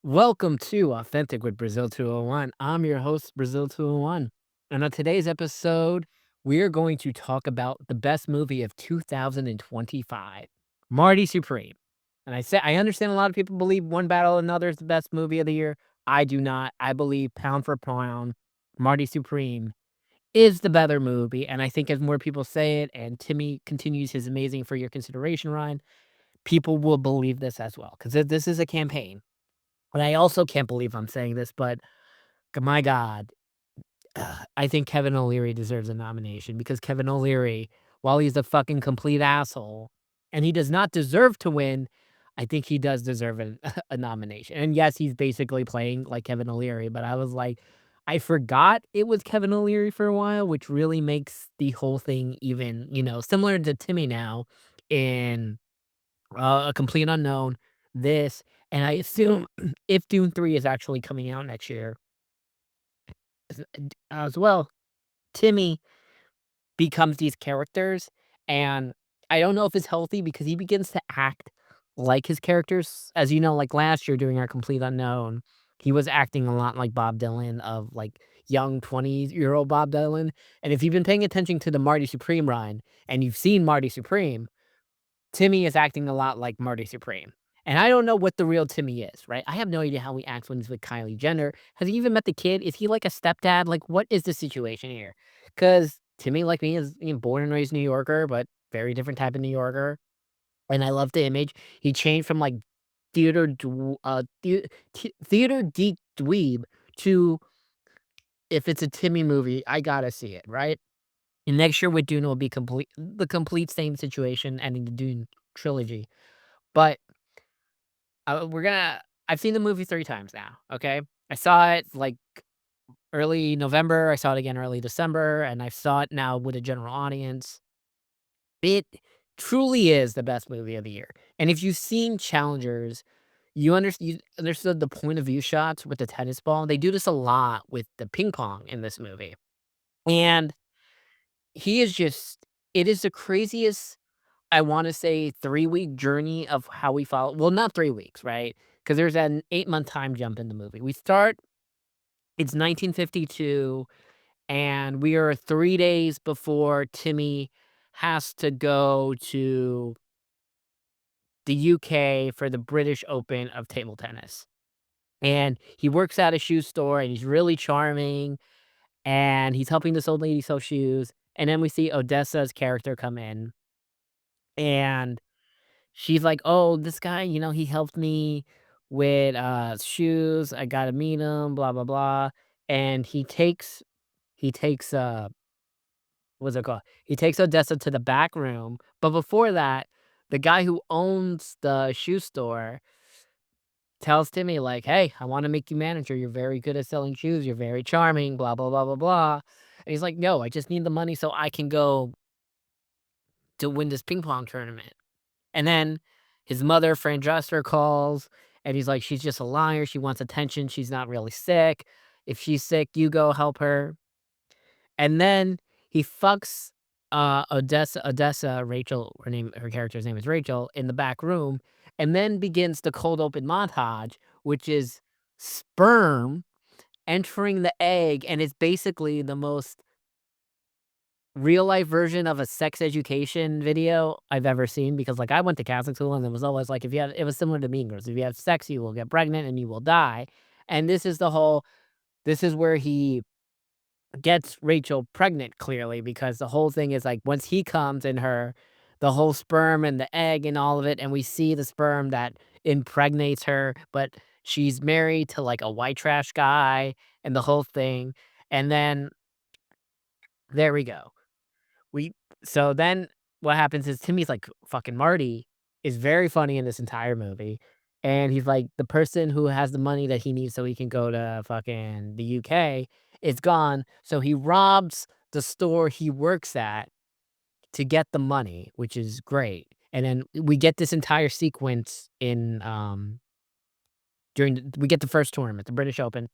Welcome to Authentic with Brazil 201. I'm your host, Brazil 201. And on today's episode, we're going to talk about the best movie of 2025, Marty Supreme. And I understand a lot of people believe One Battle Another is the best movie of the year. I do not. I believe pound for pound, Marty Supreme is the better movie. And I think as more people say it and Timmy continues his amazing for your consideration ride, people will believe this as well. Because this is a campaign. And I also can't believe I'm saying this, but my God, I think Kevin O'Leary deserves a nomination because Kevin O'Leary, while he's a fucking complete asshole and he does not deserve to win, I think he does deserve a nomination. And yes, he's basically playing like Kevin O'Leary, but I was like, I forgot it was Kevin O'Leary for a while, which really makes the whole thing even, similar to Timmy now in A Complete Unknown, this, and I assume if Dune 3 is actually coming out next year as well, Timmy becomes these characters, and I don't know if it's healthy because he begins to act like his characters. As you know, like last year during Our Complete Unknown, he was acting a lot like Bob Dylan of like young 20-year-old Bob Dylan, and if you've been paying attention to the Marty Supreme run and you've seen Marty Supreme, Timmy is acting a lot like Marty Supreme, and I don't know what the real Timmy is, right? I have no idea how he acts when he's with Kylie Jenner. Has he even met the kid? Is he like a stepdad? Like, what is the situation here? Because Timmy, like me, is, born and raised New Yorker, but very different type of New Yorker, and I love the image. He changed from, like, theater geek dweeb to, if it's a Timmy movie, I gotta see it, right? And next year with Dune will be the complete same situation ending the Dune trilogy. But, we're gonna I've seen the movie 3 times now, okay? I saw it, like, early November, I saw it again early December, and I saw it now with a general audience. It truly is the best movie of the year, and if you've seen Challengers, you understood the point of view shots with the tennis ball. They do this a lot with the ping pong in this movie, and he is just it is the craziest, I wanna say, 3-week journey of how we follow, well, not 3 weeks, right? Because there's an 8-month time jump in the movie. It's 1952, and we are 3 days before Timmy has to go to the UK for the British Open of table tennis. And he works at a shoe store, and he's really charming, and he's helping this old lady sew shoes, and then we see Odessa's character come in, and she's like, "Oh, this guy, he helped me with, shoes. I gotta meet him, blah, blah, blah." And he takes, what's it called? He takes Odessa to the back room, but before that, the guy who owns the shoe store tells Timmy like, "Hey, I wanna make you manager. You're very good at selling shoes. You're very charming, blah, blah, blah, blah, blah." And he's like, "No, I just need the money so I can go to win this ping pong tournament." And then his mother, Fran Drescher, calls, and he's like, "She's just a liar. She wants attention. She's not really sick. If she's sick, you go help her." And then he fucks, Odessa, Rachel, her character's name is Rachel, in the back room, and then begins the cold open montage, which is sperm entering the egg, and it's basically the most real life version of a sex education video I've ever seen because, like, I went to Catholic school and it was always like, if you have it was similar to Mean Girls. If you have sex, you will get pregnant and you will die. And this is where he gets Rachel pregnant clearly because the whole thing is like once he comes in her, the whole sperm and the egg and all of it, and we see the sperm that impregnates her, but she's married to like a white trash guy and the whole thing. And then there we go. We so then what happens is Timmy's like, fucking Marty is very funny in this entire movie, and he's like, the person who has the money that he needs so he can go to fucking the UK is gone, so he robs the store he works at to get the money, which is great, and then we get this entire sequence in, we get the first tournament, the British Open,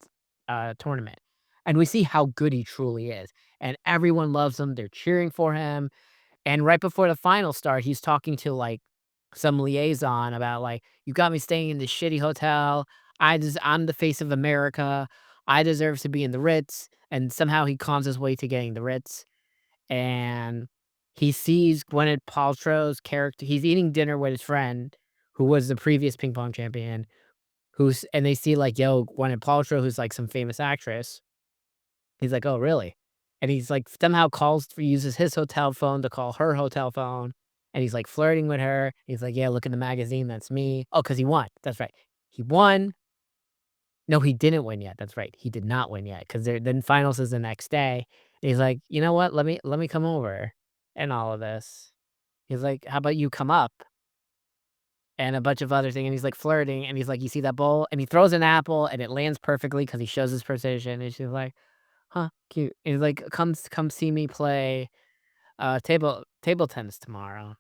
tournament, and we see how good he truly is, and everyone loves him, they're cheering for him, and right before the finals start, he's talking to, like, some liaison about, like, "You got me staying in this shitty hotel. I'm the face of America. I deserve to be in the Ritz." And somehow he cons his way to getting the Ritz, and he sees Gwyneth Paltrow's character. He's eating dinner with his friend, who was the previous ping pong champion, and they see, like, yo, Gwyneth Paltrow, who's, like, some famous actress. He's like, "Oh, really?" And he's, like, somehow uses his hotel phone to call her hotel phone, and he's, like, flirting with her. He's like, "Yeah, look in the magazine, that's me." Oh, because he won. That's right. He won. No, he didn't win yet. That's right. He did not win yet, because then finals is the next day. And he's like, "You know what? Let me come over," and all of this. He's like, "How about you come up?" And a bunch of other things, and he's, like, flirting, and he's like, "You see that bowl?" And he throws an apple, and it lands perfectly because he shows his precision, and she's like, "Huh, cute." And he's like, Come see me play, table tennis tomorrow."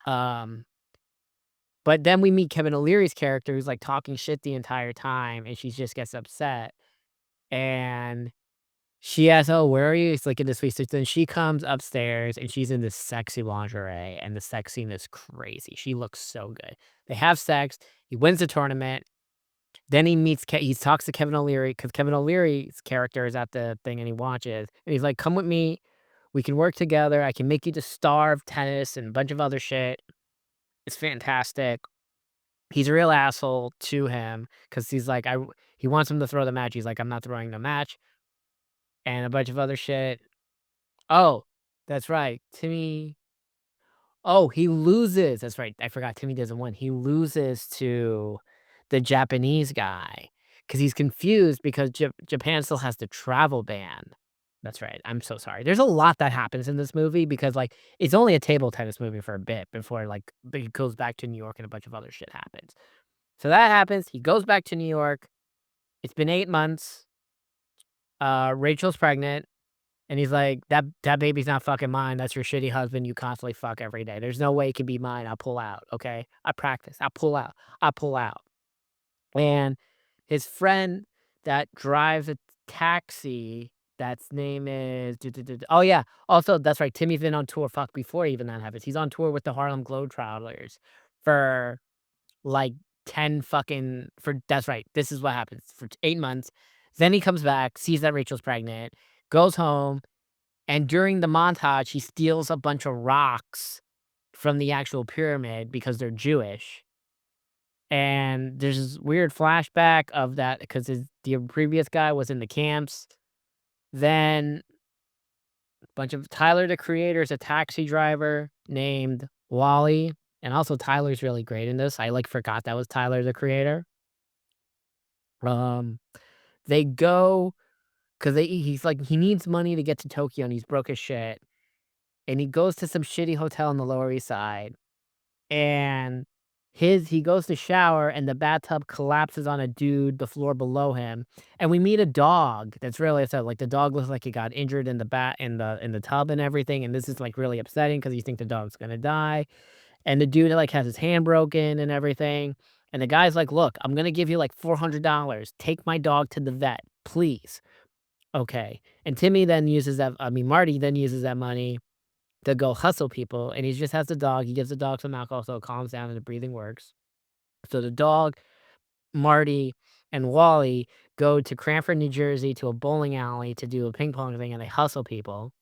Um, but then we meet Kevin O'Leary's character who's, like, talking shit the entire time, and she just gets upset, and she asks, "Oh, where are you?" It's like in this suite. Then she comes upstairs, and she's in this sexy lingerie, and the sex scene is crazy. She looks so good. They have sex. He wins the tournament. Then he talks to Kevin O'Leary, because Kevin O'Leary's character is at the thing, and he watches, and he's like, "Come with me. We can work together. I can make you the star of tennis and a bunch of other shit." It's fantastic. He's a real asshole to him, because he's like, he wants him to throw the match. He's like, "I'm not throwing the match," and a bunch of other shit. Oh, that's right. He loses. That's right. I forgot Timmy doesn't win. He loses to the Japanese guy, because he's confused because Japan still has the travel ban. That's right. I'm so sorry. There's a lot that happens in this movie, because, like, it's only a table tennis movie for a bit before, like, he goes back to New York and a bunch of other shit happens. So that happens. He goes back to New York. It's been 8 months. Rachel's pregnant. And he's like, "That baby's not fucking mine. That's your shitty husband you constantly fuck every day. There's no way it can be mine. I'll pull out, okay? I practice. I'll pull out. I'll pull out." And his friend that drives a taxi, that's name is oh, yeah. Also, that's right, Timmy's been on tour, before even that happens. He's on tour with the Harlem Globetrotters for, like, 10 fucking for that's right, this is what happens, for 8 months. Then he comes back, sees that Rachel's pregnant, goes home, and during the montage, he steals a bunch of rocks from the actual pyramid because they're Jewish. And there's this weird flashback of that, because the previous guy was in the camps. Then a bunch of Tyler, the creator, is a taxi driver named Wally. And also Tyler's really great in this. I, like, forgot that was Tyler, the creator. Um, they go because he's like, he needs money to get to Tokyo, and he's broke as shit. And he goes to some shitty hotel on the Lower East Side, and he goes to shower, and the bathtub collapses on a dude, the floor below him, and we meet a dog that's really upset. Like, the dog looks like he got injured in the in the tub and everything, and this is, like, really upsetting because you think the dog's gonna die, and the dude, like, has his hand broken and everything, and the guy's like, "Look, I'm gonna give you, like, $400. Take my dog to the vet, please." Okay, and Marty then uses that money to go hustle people, and he just has the dog. He gives the dog some alcohol so it calms down and the breathing works. So the dog, Marty, and Wally go to Cranford, New Jersey, to a bowling alley to do a ping pong thing, and they hustle people.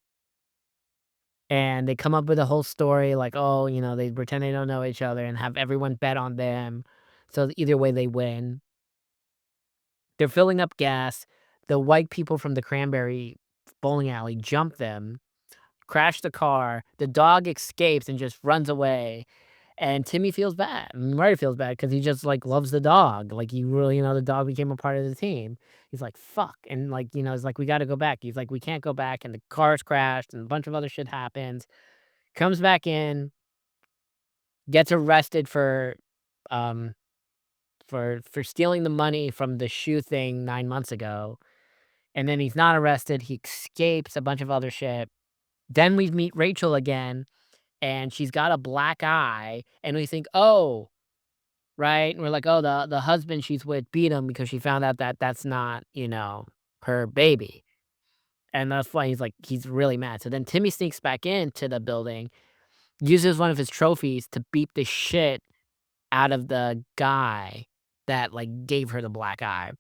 And they come up with a whole story like, oh, they pretend they don't know each other and have everyone bet on them. So either way, they win. They're filling up gas. The white people from the Cranberry bowling alley jump them, crash the car. The dog escapes and just runs away. And Timmy feels bad. Marty feels bad because he just, like, loves the dog. Like, he really, the dog became a part of the team. He's like, "Fuck," and, like, he's like, "We gotta go back." He's like, "We can't go back," and the cars crashed, and a bunch of other shit happens. Comes back in, gets arrested um, for stealing the money from the shoe thing 9 months ago, and then he's not arrested. He escapes, a bunch of other shit. Then we meet Rachel again, and she's got a black eye, and we think, "Oh," right? And we're like, "Oh, the husband she's with beat him because she found out that that's not, her baby." And that's why he's really mad. So then Timmy sneaks back into the building, uses one of his trophies to beat the shit out of the guy. that, like, gave her the black eye.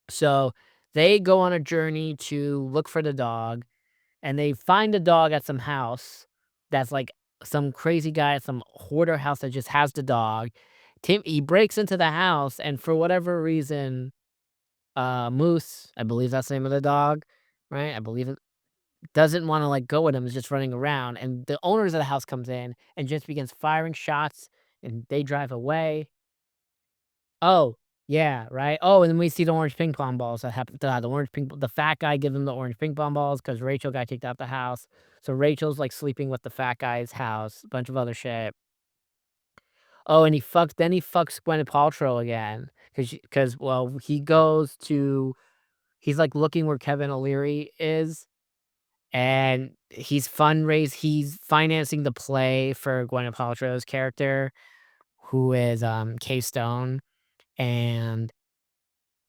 So, they go on a journey to look for the dog, and they find a dog at some house that's, like, some crazy guy at some hoarder house that just has the dog. He breaks into the house, and for whatever reason, Moose, I believe that's the name of the dog, right? I believe it doesn't wanna, like, go with him, is just running around, and the owners of the house comes in and just begins firing shots, and they drive away. Oh, yeah, right. Oh, and then we see the orange ping pong balls that happen the orange ping the fat guy gives him the orange ping pong balls because Rachel got kicked out the house. So Rachel's, like, sleeping with the fat guy's house, a bunch of other shit. Oh, and he fucks Gwyneth Paltrow again because well, he's, like, looking where Kevin O'Leary is, and he's financing the play for Gwyneth Paltrow's character, who is, Kay Stone, and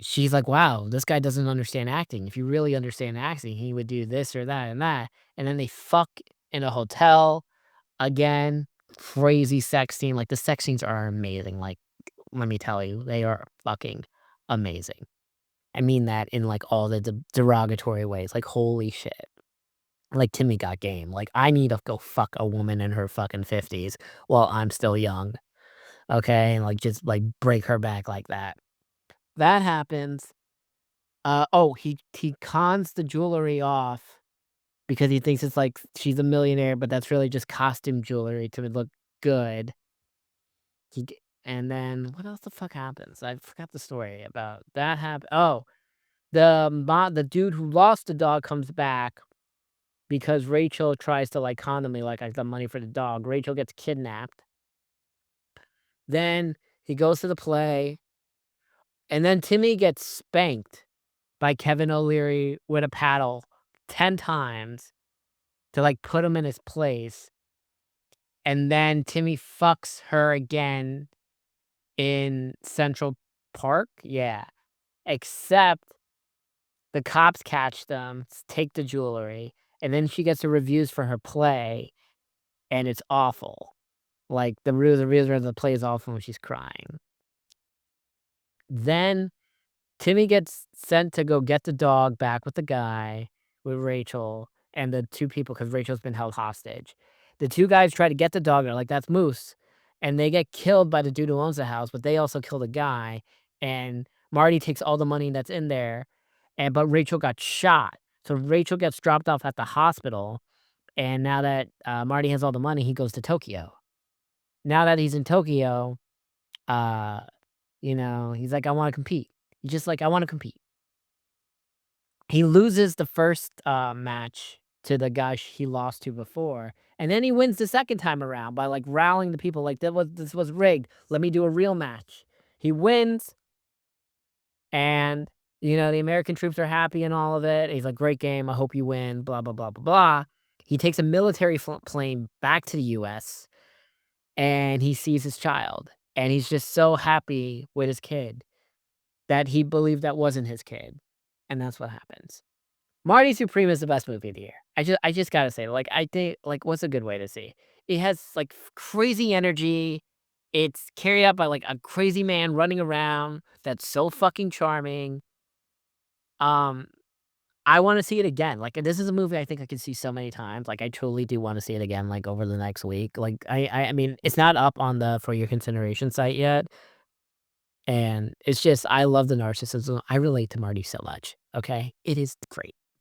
she's like, "Wow, this guy doesn't understand acting. If you really understand acting, he would do this or that and that." And then they fuck in a hotel again. Crazy sex scene. Like the sex scenes are amazing. Like, let me tell you, they are fucking amazing. I mean that in like all the derogatory ways. Like, holy shit. Like Timmy got game. Like, I need to go fuck a woman in her fucking 50s while I'm still young. Okay. And like just like break her back like that. That happens. Oh, he cons the jewelry off because he thinks it's like she's a millionaire, but that's really just costume jewelry to look good. He g and then what else the fuck happens? I forgot the story about that oh, the dude who lost the dog comes back because Rachel tries to, like, con him, like, "I got money for the dog." Rachel gets kidnapped. Then he goes to the play, and then Timmy gets spanked by Kevin O'Leary with a paddle 10 times to, like, put him in his place, and then Timmy fucks her again in Central Park? Yeah, except the cops catch them, take the jewelry, and then she gets the reviews for her play, and it's awful. Like, the reviews of the play is awful when she's crying. Then Timmy gets sent to go get the dog back with the guy, with Rachel, and the 2 people because Rachel's been held hostage. The 2 guys try to get the dog, they're like, "That's Moose," and they get killed by the dude who owns the house, but they also kill the guy, and Marty takes all the money that's in there, but Rachel got shot. So Rachel gets dropped off at the hospital, and now that, Marty has all the money, he goes to Tokyo. Now that he's in Tokyo, uh, he's like, "I wanna compete." He's just like, "I wanna compete." He loses the first, match to the guy he lost to before, and then he wins the second time around by, like, rallying the people like, This was rigged. Let me do a real match." He wins, and, the American troops are happy and all of it. He's like, "Great game. I hope you win, blah, blah, blah, blah, blah." He takes a military plane back to the US, and he sees his child, and he's just so happy with his kid that he believed that wasn't his kid, and that's what happens. Marty Supreme is the best movie of the year. I just gotta say, like, I think like, what's a good way to say? It has, like, crazy energy. It's carried out by, like, a crazy man running around that's so fucking charming. Um, I wanna see it again. Like, this is a movie I think I could see so many times. Like, I truly do wanna see it again, like, over the next week. Like, I mean, it's not up on the For Your Consideration site yet, and it's just I love the narcissism. I relate to Marty so much, okay? It is great.